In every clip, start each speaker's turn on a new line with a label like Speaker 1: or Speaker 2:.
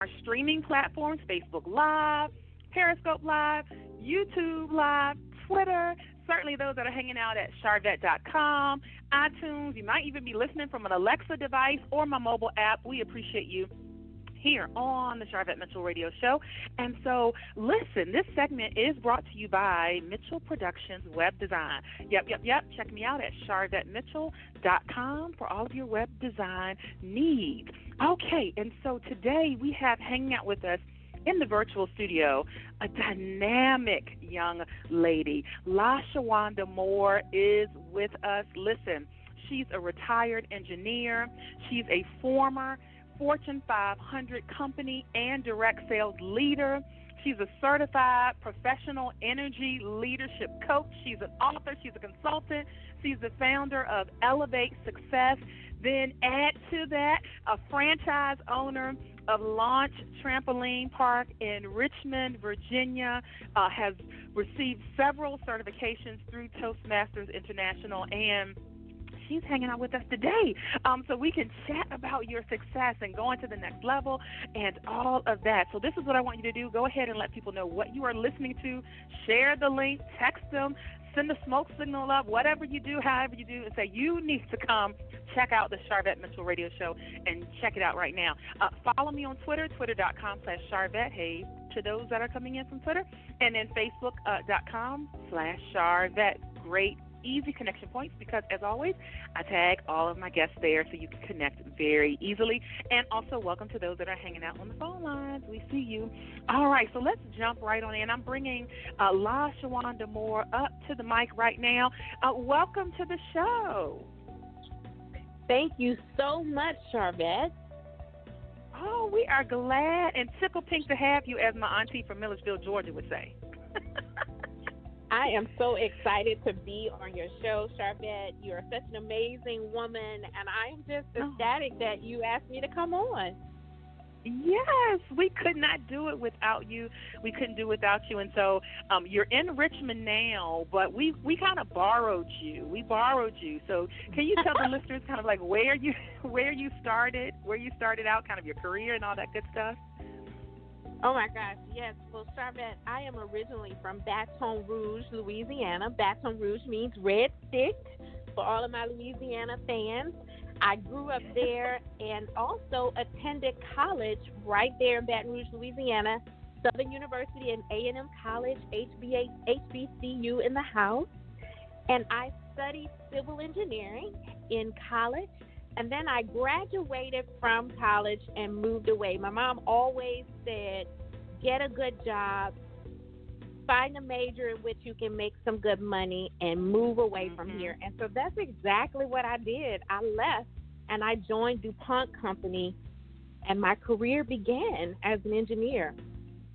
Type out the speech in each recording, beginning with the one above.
Speaker 1: our streaming platforms, Facebook Live, Periscope Live, YouTube Live, Twitter, certainly those that are hanging out at Sharvette.com, iTunes. You might even be listening from an Alexa device or my mobile app. We appreciate you here on the Sharvette Mitchell Radio Show. And so, listen, this segment is brought to you by Mitchell Productions Web Design. Yep. Check me out at sharvettemitchell.com for all of your web design needs. Okay, and so today we have hanging out with us in the virtual studio a dynamic young lady. LaShawanda Moore is with us. Listen, she's a retired engineer. She's a former Fortune 500 company and direct sales leader. She's a certified professional energy leadership coach. She's an author. She's a consultant. She's the founder of Elevate Success. Then add to that a franchise owner of Launch Trampoline Park in Richmond, Virginia, has received several certifications through Toastmasters International, and she's hanging out with us today so we can chat about your success and going to the next level and all of that. So this is what I want you to do. Go ahead and let people know what you are listening to. Share the link, text them, send the smoke signal up, whatever you do, however you do, and say you need to come check out the Sharvette Mitchell Radio Show and check it out right now. Follow me on Twitter, twitter.com/Sharvette. Hey, to those that are coming in from Twitter. And then Facebook.com/Sharvette. Great easy connection points because, as always, I tag all of my guests there so you can connect very easily. And also, welcome to those that are hanging out on the phone lines. We see you. All right, so let's jump right on in. I'm bringing LaShawanda Moore up to the mic right now. Welcome to the show.
Speaker 2: Thank you so much, Sharvette.
Speaker 1: Oh, we are glad and tickled pink to have you, as my auntie from Milledgeville, Georgia would say.
Speaker 2: I am so excited to be on your show, Sharvette. You're such an amazing woman, and I am just ecstatic that you asked me to come on.
Speaker 1: Yes, we could not do it without you. We couldn't do it without you. And so you're in Richmond now, but we kind of borrowed you. We borrowed you. So can you tell the listeners kind of like where you started out, kind of your career and all that good stuff?
Speaker 2: Oh, my gosh, yes. Well, Sharvette, I am originally from Baton Rouge, Louisiana. Baton Rouge means red stick for all of my Louisiana fans. I grew up there and also attended college right there in Baton Rouge, Louisiana, Southern University and A&M College, HBCU in the house. And I studied civil engineering in college. And then I graduated from college and moved away. My mom always said, get a good job, find a major in which you can make some good money, and move away from here. And so that's exactly what I did. I left, and I joined DuPont Company, and my career began as an engineer.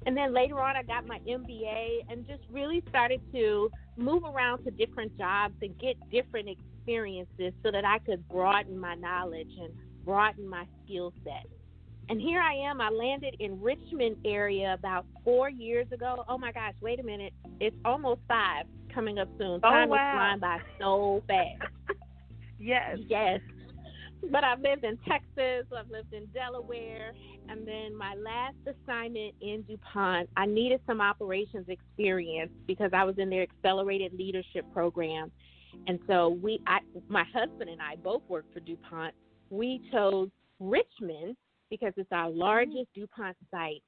Speaker 2: And then later on, I got my MBA and just really started to move around to different jobs and get different experiences so that I could broaden my knowledge and broaden my skill set. And here I am. I landed in Richmond area about 4 years ago. Oh, my gosh, wait a minute. It's almost 5 coming up soon. Time is flying by so fast.
Speaker 1: Yes.
Speaker 2: But I've lived in Texas, I've lived in Delaware, and then my last assignment in DuPont, I needed some operations experience because I was in their accelerated leadership program. And so my husband and I both worked for DuPont. We chose Richmond because it's our largest DuPont site.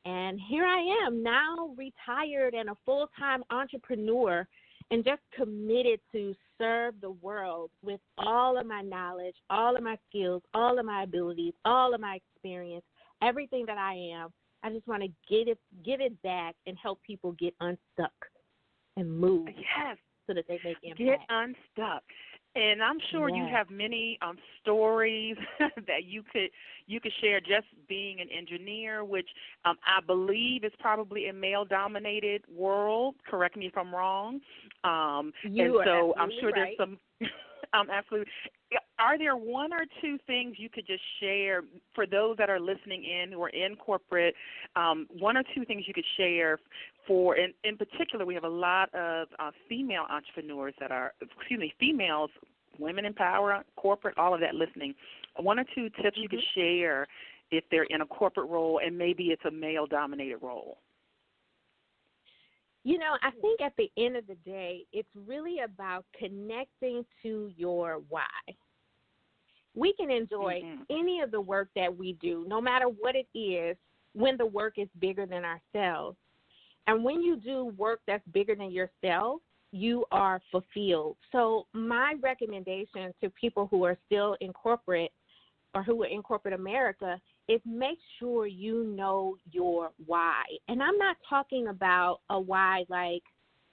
Speaker 2: And here I am now retired and a full-time entrepreneur and just committed to serve the world with all of my knowledge, all of my skills, all of my abilities, all of my experience, everything that I am. I just want to give it back and help people get unstuck and move.
Speaker 1: Yes.
Speaker 2: So that they make impact.
Speaker 1: Get unstuck. And I'm sure you have many stories that you could share just being an engineer, which I believe is probably a male-dominated world. Correct me if I'm wrong. I'm sure there's some absolutely. Are there one or two things you could just share for those that are listening in who are in corporate, one or two things you could share for, in particular, we have a lot of female entrepreneurs that are, females, women in power, corporate, all of that listening. One or two tips you could share if they're in a corporate role and maybe it's a male-dominated role?
Speaker 2: You know, I think at the end of the day, it's really about connecting to your why. We can enjoy any of the work that we do, no matter what it is, when the work is bigger than ourselves. And when you do work that's bigger than yourself, you are fulfilled. So my recommendation to people who are still in corporate or who are in corporate America is make sure you know your why. And I'm not talking about a why like,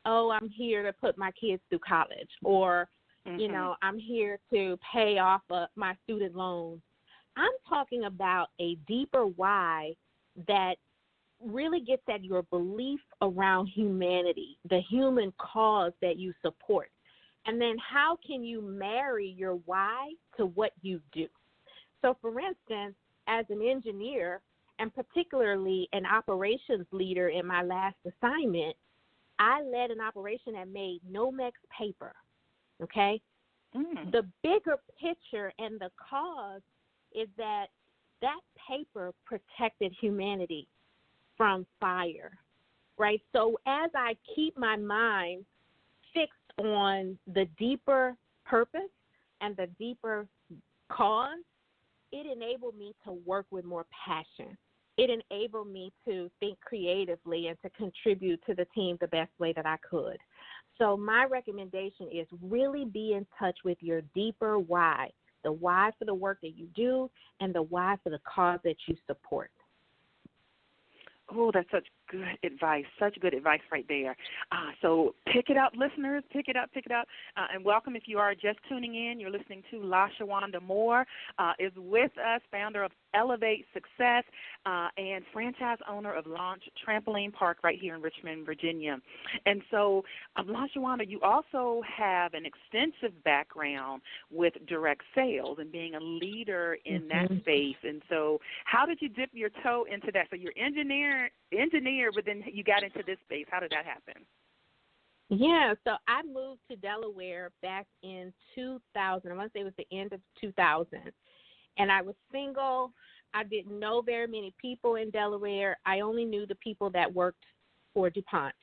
Speaker 2: oh, I'm here to put my kids through college, or, you know, I'm here to pay off my student loans. I'm talking about a deeper why that really gets at your belief around humanity, the human cause that you support. And then how can you marry your why to what you do? So, for instance, as an engineer, and particularly an operations leader in my last assignment, I led an operation that made Nomex paper, okay? The bigger picture and the cause is that paper protected humanity from fire, right? So as I keep my mind fixed on the deeper purpose and the deeper cause, it enabled me to work with more passion. It enabled me to think creatively and to contribute to the team the best way that I could. So my recommendation is really be in touch with your deeper why, the why for the work that you do and the why for the cause that you support.
Speaker 1: Oh, that's such good advice, such good advice right there. So pick it up, listeners, pick it up. And welcome if you are just tuning in. You're listening to LaShawanda Moore is with us, founder of Elevate Success and franchise owner of Launch Trampoline Park right here in Richmond, Virginia. And so, LaShawanda, you also have an extensive background with direct sales and being a leader in that space. And so how did you dip your toe into that? So you're engineer, but then you got into this space. How did that happen?
Speaker 2: Yeah, so I moved to Delaware back in 2000. I want to say it was the end of 2000. And I was single. I didn't know very many people in Delaware. I only knew the people that worked for DuPont.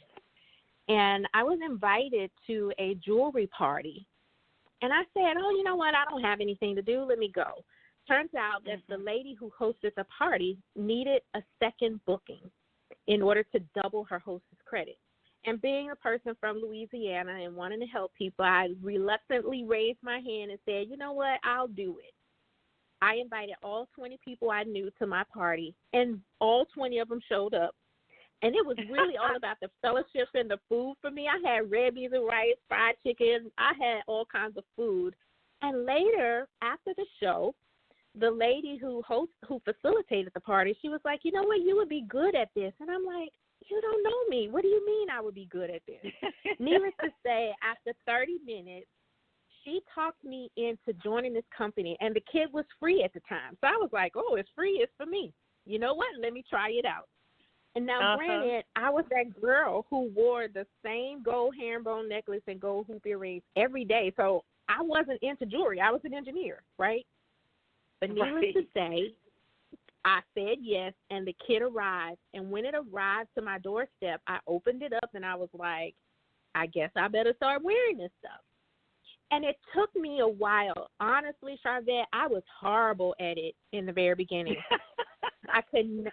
Speaker 2: And I was invited to a jewelry party. And I said, oh, you know what? I don't have anything to do. Let me go. Turns out that the lady who hosted the party needed a second booking in order to double her hostess credit. And being a person from Louisiana and wanting to help people, I reluctantly raised my hand and said, you know what, I'll do it. I invited all 20 people I knew to my party, and all 20 of them showed up. And it was really all about the fellowship and the food for me. I had red beans and rice, fried chicken. I had all kinds of food. And later, after the show, the lady who facilitated the party, she was like, you know what, you would be good at this. And I'm like, you don't know me. What do you mean I would be good at this? Needless to say, after 30 minutes, she talked me into joining this company, and the kid was free at the time. So I was like, oh, it's free. It's for me. You know what? Let me try it out. And now, granted, I was that girl who wore the same gold herringbone necklace and gold hoop earrings every day. So I wasn't into jewelry. I was an engineer, right? But needless to say, I said yes, and the kit arrived. And when it arrived to my doorstep, I opened it up, and I was like, I guess I better start wearing this stuff. And it took me a while. Honestly, Sharvette, I was horrible at it in the very beginning. I couldn't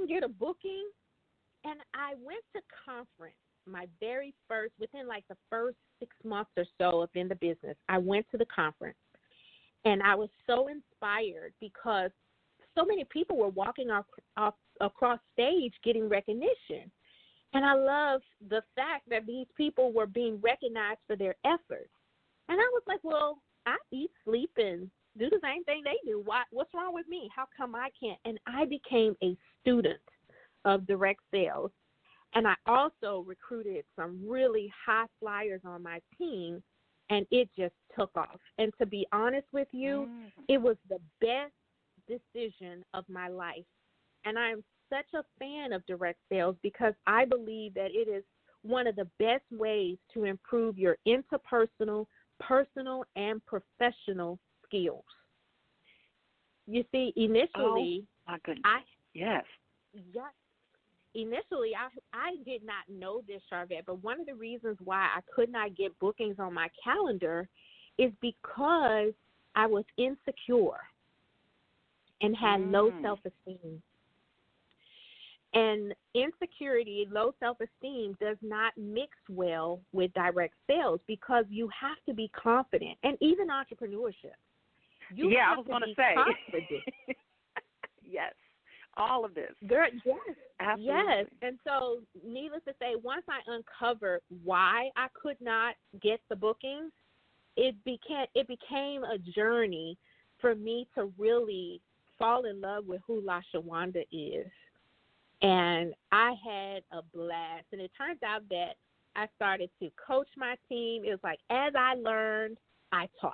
Speaker 2: get a booking. And I went to conference, my very first, within like the first 6 months or so of in the business, I went to the conference. And I was so inspired because so many people were walking off across stage getting recognition. And I love the fact that these people were being recognized for their efforts. And I was like, well, I eat, sleep, and do the same thing they do. What's wrong with me? How come I can't? And I became a student of direct sales. And I also recruited some really high flyers on my team, and it just took off. And to be honest with you, it was the best decision of my life. And I'm such a fan of direct sales because I believe that it is one of the best ways to improve your interpersonal, personal, and professional skills. You see, initially,
Speaker 1: oh my goodness,
Speaker 2: yes, initially I did not know this, Sharvette, but one of the reasons why I could not get bookings on my calendar is because I was insecure and had low self-esteem. And insecurity, low self-esteem does not mix well with direct sales because you have to be confident. And even entrepreneurship.
Speaker 1: I was going to say. Yes, all of this.
Speaker 2: Girl, yes.
Speaker 1: Absolutely.
Speaker 2: Yes. And so, needless to say, once I uncovered why I could not get the bookings, it became a journey for me to really fall in love with who LaShawanda is. And I had a blast. And it turns out that I started to coach my team. It was like, as I learned, I taught.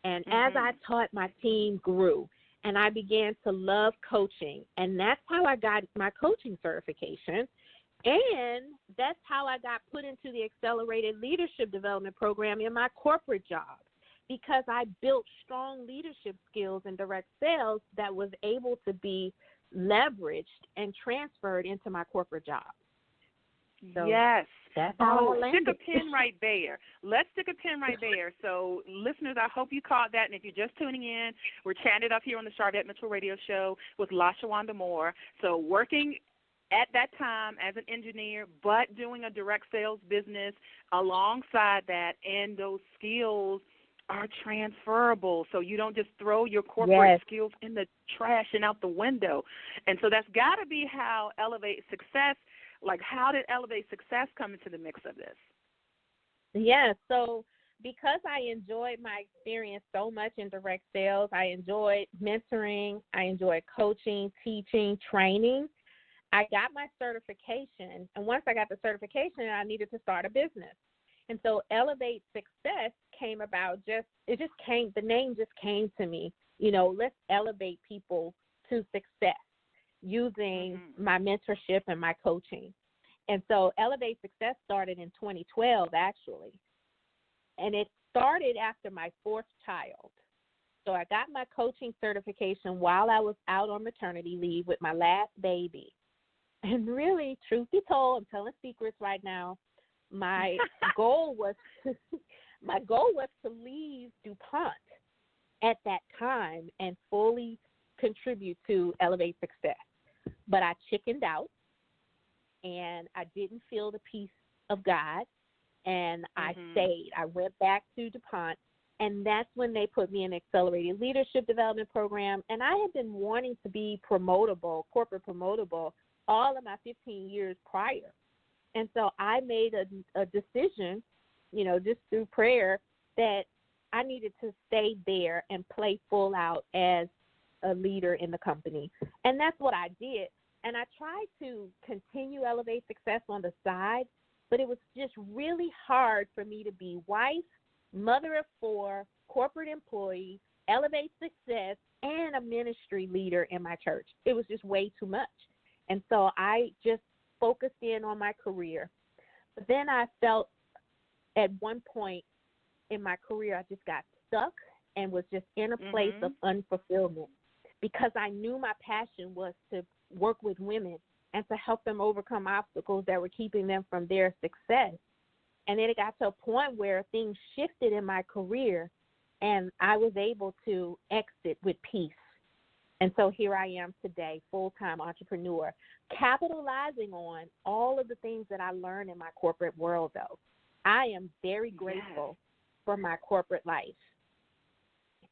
Speaker 2: And as I taught, my team grew. And I began to love coaching. And that's how I got my coaching certification. And that's how I got put into the Accelerated Leadership Development Program in my corporate job, because I built strong leadership skills in direct sales that was able to be leveraged and transferred into my corporate job. So
Speaker 1: yes.
Speaker 2: That's how I landed.
Speaker 1: Stick a pin right there. Let's stick a pin right there. So, listeners, I hope you caught that. And if you're just tuning in, we're chatting up here on the Sharvette Mitchell Radio Show with LaShawanda Moore. So, working at that time as an engineer, but doing a direct sales business alongside that, and those skills are transferable. So you don't just throw your corporate skills in the trash and out the window. And so that's got to be how Elevate Success, like how did Elevate Success come into the mix of this?
Speaker 2: Yeah, so because I enjoyed my experience so much in direct sales, I enjoyed mentoring, I enjoyed coaching, teaching, training. I got my certification, and once I got the certification, I needed to start a business. And so Elevate Success came about the name just came to me. You know, let's elevate people to success using my mentorship and my coaching. And so Elevate Success started in 2012, actually. And it started after my fourth child. So I got my coaching certification while I was out on maternity leave with my last baby. And really, truth be told, I'm telling secrets right now, my goal was to leave DuPont at that time and fully contribute to Elevate Success. But I chickened out, and I didn't feel the peace of God, and I stayed. I went back to DuPont, and that's when they put me in an Accelerated Leadership Development Program. And I had been wanting to be promotable, corporate promotable, all of my 15 years prior. And so I made a decision, you know, just through prayer, that I needed to stay there and play full out as a leader in the company. And that's what I did. And I tried to continue Elevate Success on the side, but it was just really hard for me to be wife, mother of four, corporate employee, Elevate Success, and a ministry leader in my church. It was just way too much. And so I just focused in on my career. But then I felt at one point in my career, I just got stuck and was just in a place of unfulfillment, because I knew my passion was to work with women and to help them overcome obstacles that were keeping them from their success. And then it got to a point where things shifted in my career, and I was able to exit with peace. And so here I am today, full-time entrepreneur, capitalizing on all of the things that I learned in my corporate world, though. I am very grateful for my corporate life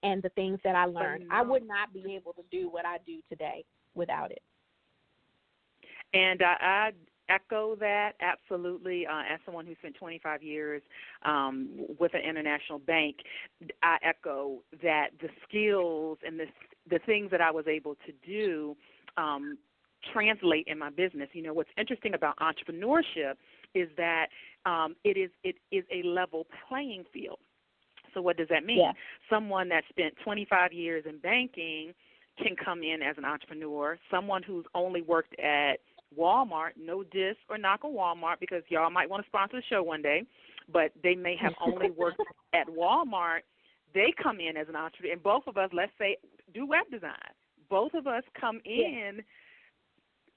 Speaker 2: and the things that I learned. I would not be able to do what I do today without it.
Speaker 1: And I echo that absolutely. As someone who spent 25 years with an international bank, I echo that the skills and the things that I was able to do translate in my business. You know, what's interesting about entrepreneurship is that it is a level playing field. So what does that mean? Yeah. Someone that spent 25 years in banking can come in as an entrepreneur. Someone who's only worked at Walmart, no diss or knock on Walmart, because y'all might want to sponsor the show one day, but they may have only worked at Walmart. They come in as an entrepreneur, and both of us, let's say do web design. Both of us come in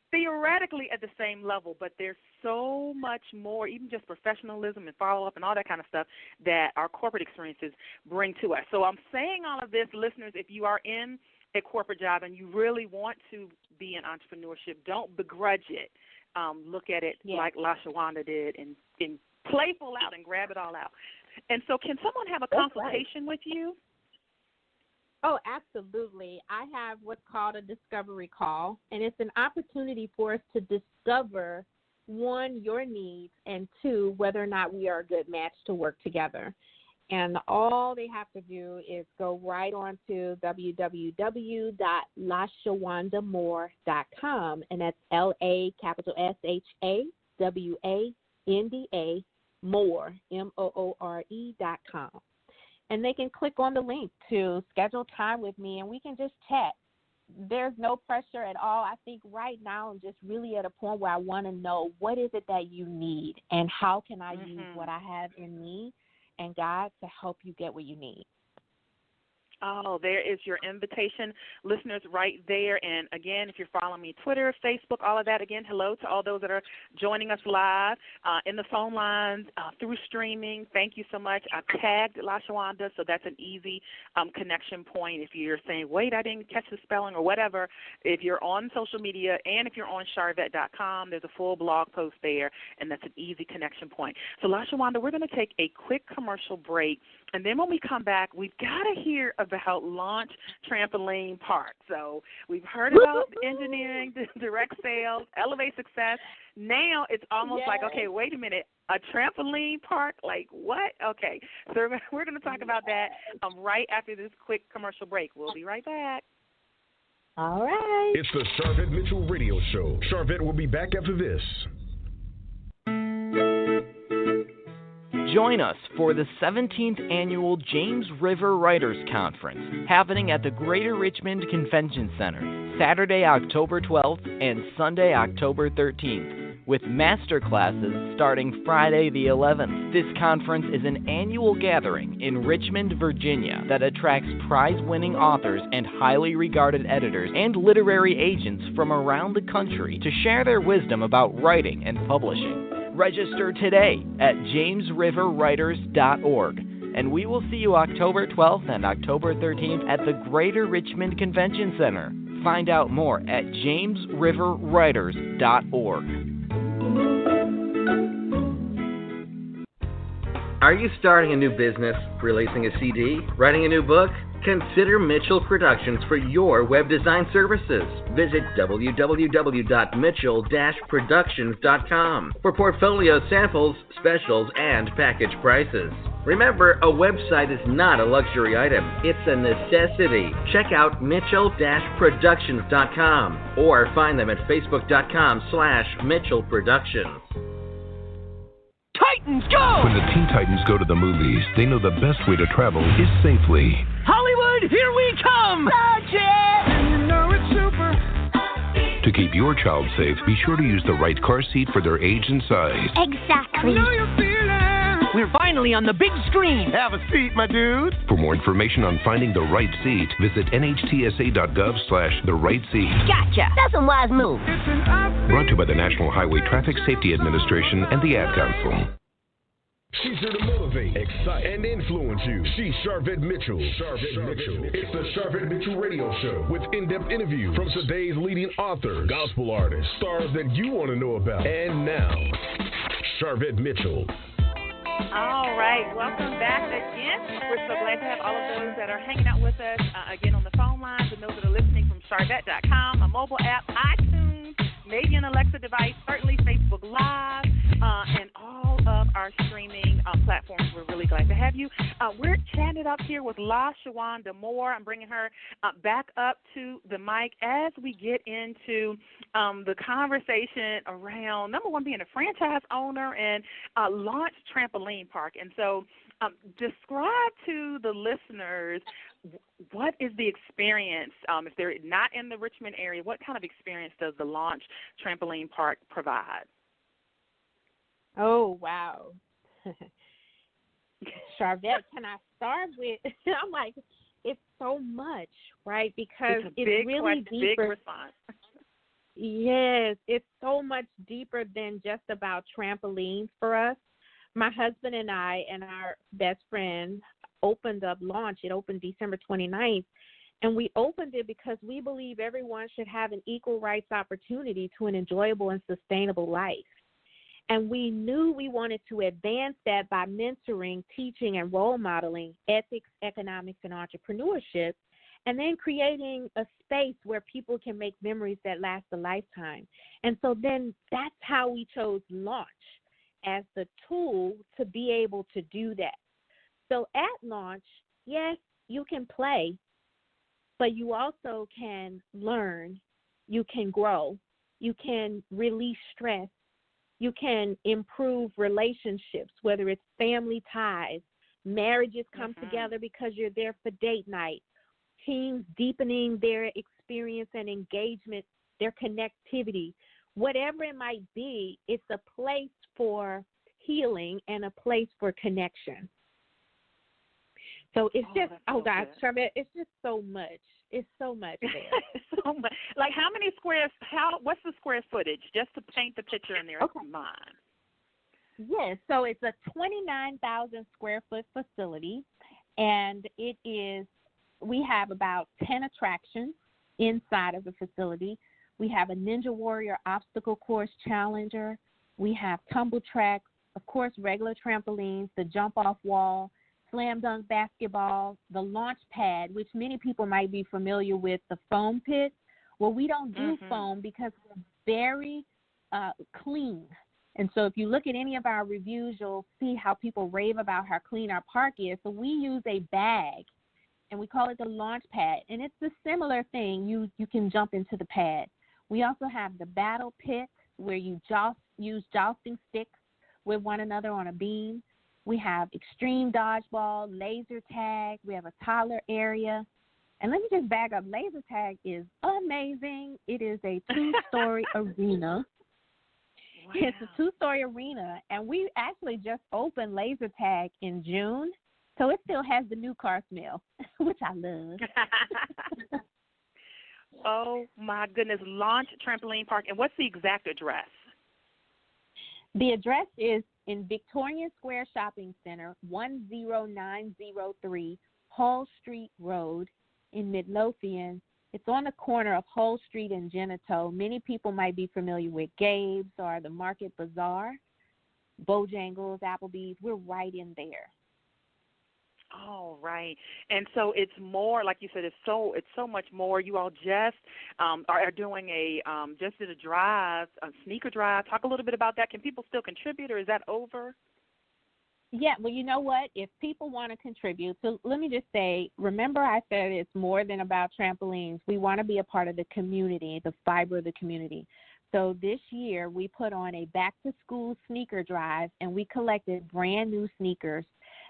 Speaker 1: theoretically at the same level, but there's so much more, even just professionalism and follow-up and all that kind of stuff that our corporate experiences bring to us. So I'm saying all of this, listeners, if you are in a corporate job and you really want to be in entrepreneurship, don't begrudge it. Look at it like LaShawanda did and playful out and grab it all out. And so can someone have a consultation with you?
Speaker 2: Oh, absolutely. I have what's called a discovery call, and it's an opportunity for us to discover, one, your needs, and two, whether or not we are a good match to work together. And all they have to do is go right on to www.LaShawandamore.com, and that's LaShawanda, more, MOORE.com. And they can click on the link to schedule time with me, and we can just chat. There's no pressure at all. I think right now I'm just really at a point where I want to know what is it that you need and how can I use what I have in me and God to help you get what you need.
Speaker 1: Oh, there is your invitation, listeners, right there. And, again, if you're following me, Twitter, Facebook, all of that, again, hello to all those that are joining us live in the phone lines, through streaming. Thank you so much. I've tagged LaShawanda, so that's an easy connection point. If you're saying, wait, I didn't catch the spelling or whatever, if you're on social media and if you're on Sharvette.com, there's a full blog post there, and that's an easy connection point. So, LaShawanda, we're going to take a quick commercial break. And then when we come back, we've got to hear about Launch Trampoline Park. So we've heard about engineering, direct sales, elevate success. Now it's almost like, okay, wait a minute, a trampoline park? Like what? Okay, so we're going to talk about that right after this quick commercial break. We'll be right back.
Speaker 2: All right.
Speaker 3: It's the Sharvette Mitchell Radio Show. Sharvette will be back after this.
Speaker 4: Join us for the 17th Annual James River Writers Conference, happening at the Greater Richmond Convention Center, Saturday, October 12th and Sunday, October 13th, with master classes starting Friday the 11th. This conference is an annual gathering in Richmond, Virginia, that attracts prize-winning authors and highly regarded editors and literary agents from around the country to share their wisdom about writing and publishing. Register today at jamesriverwriters.org, and we will see you October 12th and October 13th at the Greater Richmond Convention Center. Find out more at jamesriverwriters.org.
Speaker 5: Are you starting a new business, releasing a CD, writing a new book? Consider Mitchell Productions for your web design services. Visit www.mitchell-productions.com for portfolio samples, specials, and package prices. Remember, a website is not a luxury item. It's a necessity. Check out mitchell-productions.com or find them at facebook.com/Mitchell Productions.
Speaker 4: Titans go!
Speaker 3: When the Teen Titans go to the movies, they know the best way to travel is safely.
Speaker 4: Hollywood, here we come! Budget!
Speaker 3: You know it's super. To keep your child safe, be sure to use the right car seat for their age and size.
Speaker 6: Exactly.
Speaker 4: We're finally on the big screen.
Speaker 3: Have a seat, my dude. For more information on finding the right seat, visit nhtsa.gov/the-right-seat.
Speaker 6: Gotcha. That's a wise move.
Speaker 3: Brought to you by the National Highway Traffic Safety Administration and the Ad Council. She's here to motivate, excite, and influence you. She's Sharvette Mitchell. Sharvette Mitchell. It's the Sharvette Mitchell Radio Show with in-depth interviews from today's leading authors, gospel artists, stars that you want to know about. And now, Sharvette Mitchell.
Speaker 1: All right, welcome back again. We're so glad to have all of those that are hanging out with us again on the phone lines and those that are listening from Sharvette.com, a mobile app, iTunes, maybe an Alexa device, certainly Facebook Live, and all of our streaming platforms. We're really glad to have you. We're chatting up here with LaShawanda Moore. I'm bringing her back up to the mic as we get into the conversation around, number one, being a franchise owner and Launch Trampoline Park. And so describe to the listeners what is the experience, if they're not in the Richmond area, what kind of experience does the Launch Trampoline Park provide?
Speaker 2: Oh, wow. Sharvette, can I start with, I'm like, it's so much, right? Because
Speaker 1: it's
Speaker 2: it's really deeper.
Speaker 1: big response.
Speaker 2: Yes, it's so much deeper than just about trampolines for us. My husband and I and our best friend opened up Launch. It opened December 29th. And we opened it because we believe everyone should have an equal rights opportunity to an enjoyable and sustainable life. And we knew we wanted to advance that by mentoring, teaching, and role modeling ethics, economics, and entrepreneurship, and then creating a space where people can make memories that last a lifetime. And so then that's how we chose Launch as the tool to be able to do that. So at Launch, yes, you can play, but you also can learn, you can grow, you can release stress, you can improve relationships, whether it's family ties, marriages come together because you're there for date night, teams deepening their experience and engagement, their connectivity. Whatever it might be, it's a place for healing and a place for connection. So it's just, gosh, Sharvette, it's just so much. It's so much there.
Speaker 1: So much. Like how many squares, what's the square footage, just to paint the picture in their mind?
Speaker 2: Yes, so it's a 29,000 square foot facility, and we have about 10 attractions inside of the facility. We have a Ninja Warrior obstacle course challenger. We have tumble tracks, of course, regular trampolines, the jump off wall, slam dunk basketball, the launch pad, which many people might be familiar with, the foam pit. Well, we don't do foam because we're very clean. And so if you look at any of our reviews, you'll see how people rave about how clean our park is. So we use a bag, and we call it the launch pad. And it's a similar thing. You can jump into the pad. We also have the battle pit where you use jousting sticks with one another on a beam. We have extreme dodgeball, laser tag. We have a toddler area. And let me just back up. Laser tag is amazing. It is a 2-story arena. Wow. It's a 2-story arena, and we actually just opened laser tag in June, so it still has the new car smell, which I love.
Speaker 1: Oh, my goodness. Launch Trampoline Park. And what's the exact address?
Speaker 2: The address is in Victorian Square Shopping Center, 10903 Hull Street Road in Midlothian. It's on the corner of Hull Street and Genito. Many people might be familiar with Gabe's or the Market Bazaar, Bojangles, Applebee's. We're right in there.
Speaker 1: All right. And so it's more, like you said, it's so much more. You all just are doing just did a drive, a sneaker drive. Talk a little bit about that. Can people still contribute, or is that over?
Speaker 2: Yeah, well, you know what? If people want to contribute, so let me just say, remember I said it's more than about trampolines. We want to be a part of the community, the fiber of the community. So this year we put on a back-to-school sneaker drive, and we collected brand new sneakers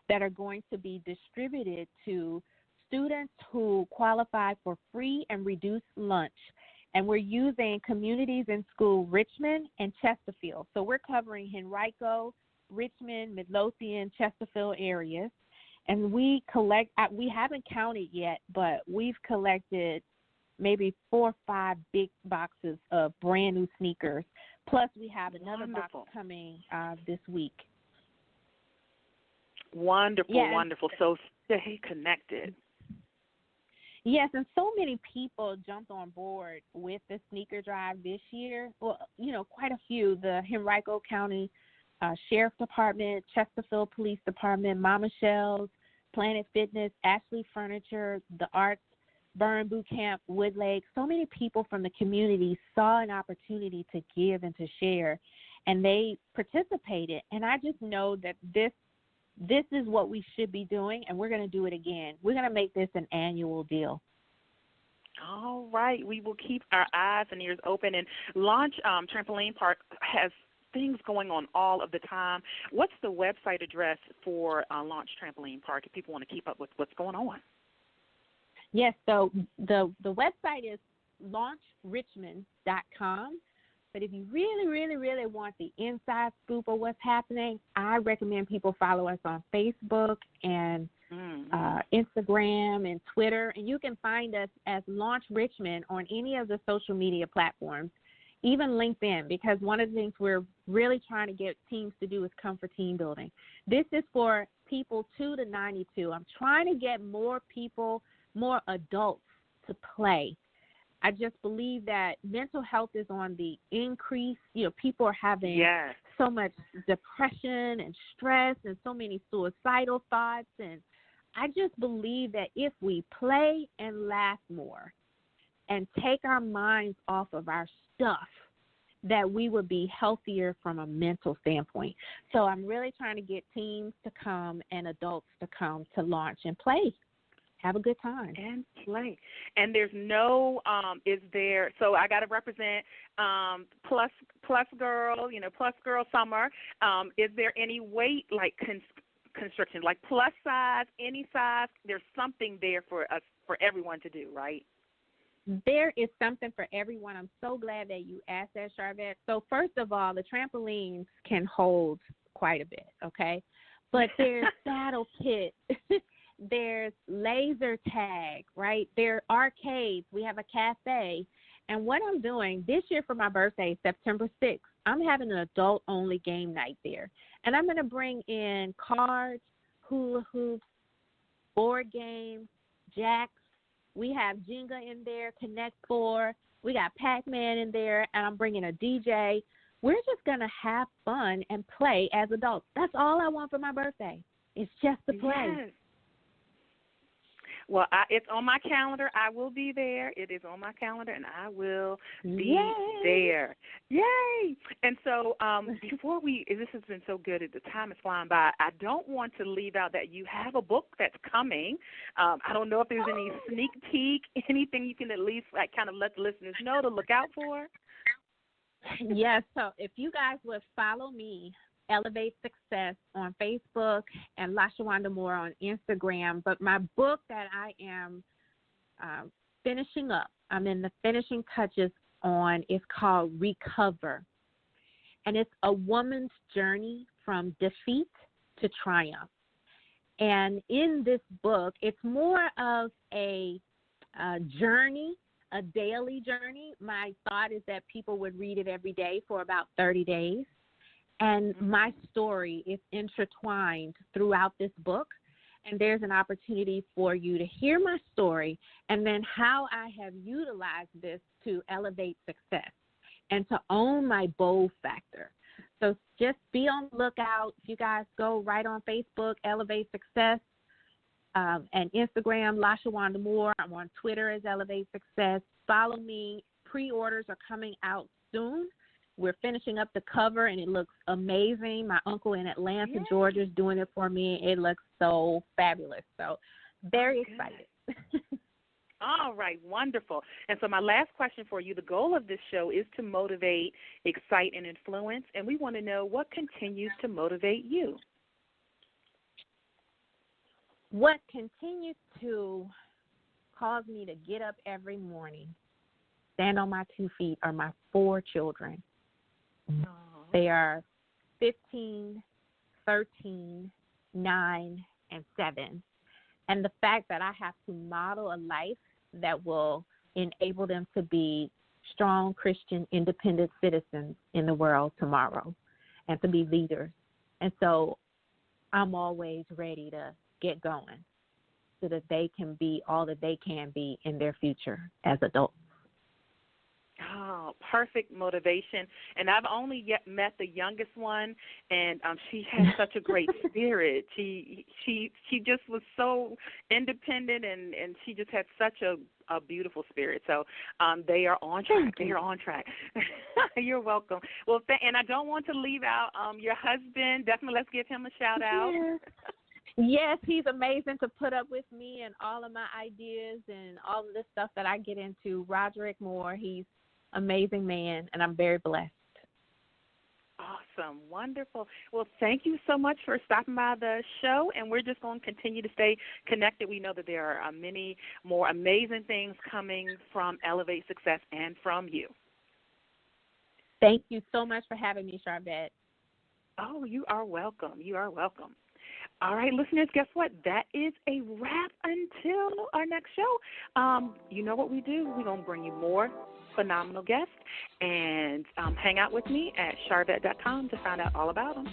Speaker 2: that are going to be distributed to students who qualify for free and reduced lunch. And we're using communities in school, Richmond and Chesterfield. So we're covering Henrico, Richmond, Midlothian, Chesterfield areas. And we haven't counted yet, but we've collected maybe 4 or 5 big boxes of brand new sneakers. Plus we have another box coming this week.
Speaker 1: Wonderful, wonderful. So stay connected.
Speaker 2: Yes, and so many people jumped on board with the sneaker drive this year. Well, quite a few. The Henrico County Sheriff Department, Chesterfield Police Department, Mama Shells, Planet Fitness, Ashley Furniture, the Arts, Burn Boot Camp, Woodlake. So many people from the community saw an opportunity to give and to share, and they participated. And I just know that this is what we should be doing, and we're going to do it again. We're going to make this an annual deal.
Speaker 1: All right. We will keep our eyes and ears open. And Launch Trampoline Park has things going on all of the time. What's the website address for Launch Trampoline Park if people want to keep up with what's going on?
Speaker 2: Yes, so the website is launchrichmond.com. But if you really, really, really want the inside scoop of what's happening, I recommend people follow us on Facebook and Instagram and Twitter. And you can find us as Launch Richmond on any of the social media platforms, even LinkedIn, because one of the things we're really trying to get teams to do is come for team building. This is for people 2 to 92. I'm trying to get more people, more adults to play. I just believe that mental health is on the increase. You know, people are having so much depression and stress and so many suicidal thoughts. And I just believe that if we play and laugh more and take our minds off of our stuff, that we would be healthier from a mental standpoint. So I'm really trying to get teams to come and adults to come to launch and play. Have a good time.
Speaker 1: And play. And there's no, so I got to represent plus girl, plus girl summer. Is there any weight, like constriction, like plus size, any size? There's something there for us, for everyone to do, right?
Speaker 2: There is something for everyone. I'm so glad that you asked that, Sharvette. So first of all, the trampolines can hold quite a bit, okay? But there's saddle pit. There's laser tag, right? There are arcades. We have a cafe. And what I'm doing this year for my birthday, September 6th, I'm having an adult-only game night there. And I'm going to bring in cards, hula hoops, board games, jacks. We have Jenga in there, Connect 4. We got Pac-Man in there, and I'm bringing a DJ. We're just going to have fun and play as adults. That's all I want for my birthday. It's just to play.
Speaker 1: Yes. Well, it's on my calendar. I will be there. It is on my calendar, and I will be there. Yay! And so before this has been so good. The time is flying by. I don't want to leave out that you have a book that's coming. I don't know if there's any sneak peek, anything you can at least kind of let the listeners know to look out for.
Speaker 2: Yes. So if you guys would follow me, Elevate Success on Facebook and LaShawanda Moore on Instagram. But my book that I am finishing up, I'm in the finishing touches on, is called Recover. And it's a woman's journey from defeat to triumph. And in this book, it's more of a journey, a daily journey. My thought is that people would read it every day for about 30 days. And my story is intertwined throughout this book. And there's an opportunity for you to hear my story and then how I have utilized this to elevate success and to own my bold factor. So just be on the lookout. If you guys go right on Facebook, Elevate Success, and Instagram, LaShawanda Moore. I'm on Twitter as Elevate Success. Follow me. Pre-orders are coming out soon. We're finishing up the cover, and it looks amazing. My uncle in Atlanta, Georgia, is doing it for me. It looks so fabulous. So very excited.
Speaker 1: All right, wonderful. And so my last question for you, the goal of this show is to motivate, excite, and influence, and we want to know what continues to motivate you.
Speaker 2: What continues to cause me to get up every morning, stand on my 2 feet, are my 4 children. They are 15, 13, 9, and 7. And the fact that I have to model a life that will enable them to be strong Christian, independent citizens in the world tomorrow and to be leaders. And so I'm always ready to get going so that they can be all that they can be in their future as adults.
Speaker 1: Oh, perfect motivation. And I've only yet met the youngest one, and she has such a great spirit. She just was so independent, and she just had such a beautiful spirit. So they are on track. They are on track. You're welcome. Well, and I don't want to leave out your husband. Definitely let's give him a shout out.
Speaker 2: Yes, he's amazing to put up with me and all of my ideas and all of the stuff that I get into. Roderick Moore, he's amazing man, and I'm very blessed.
Speaker 1: Awesome. Wonderful. Well, thank you so much for stopping by the show, and we're just going to continue to stay connected. We know that there are many more amazing things coming from Elevate Success and from you.
Speaker 2: Thank you so much for having me, Sharvette.
Speaker 1: Oh, you are welcome. You are welcome. All right, listeners, guess what? That is a wrap until our next show. You know what we do? We're going to bring you more phenomenal guests, and hang out with me at Sharvette.com to find out all about them.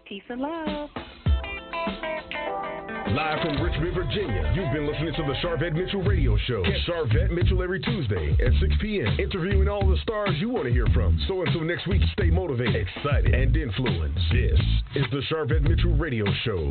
Speaker 1: Peace and love.
Speaker 3: Live from Richmond, Virginia, you've been listening to the Sharvette Mitchell Radio Show. Catch Sharvette Mitchell every Tuesday at 6 p.m., interviewing all the stars you want to hear from. So until next week, stay motivated, excited, and influenced. This is the Sharvette Mitchell Radio Show.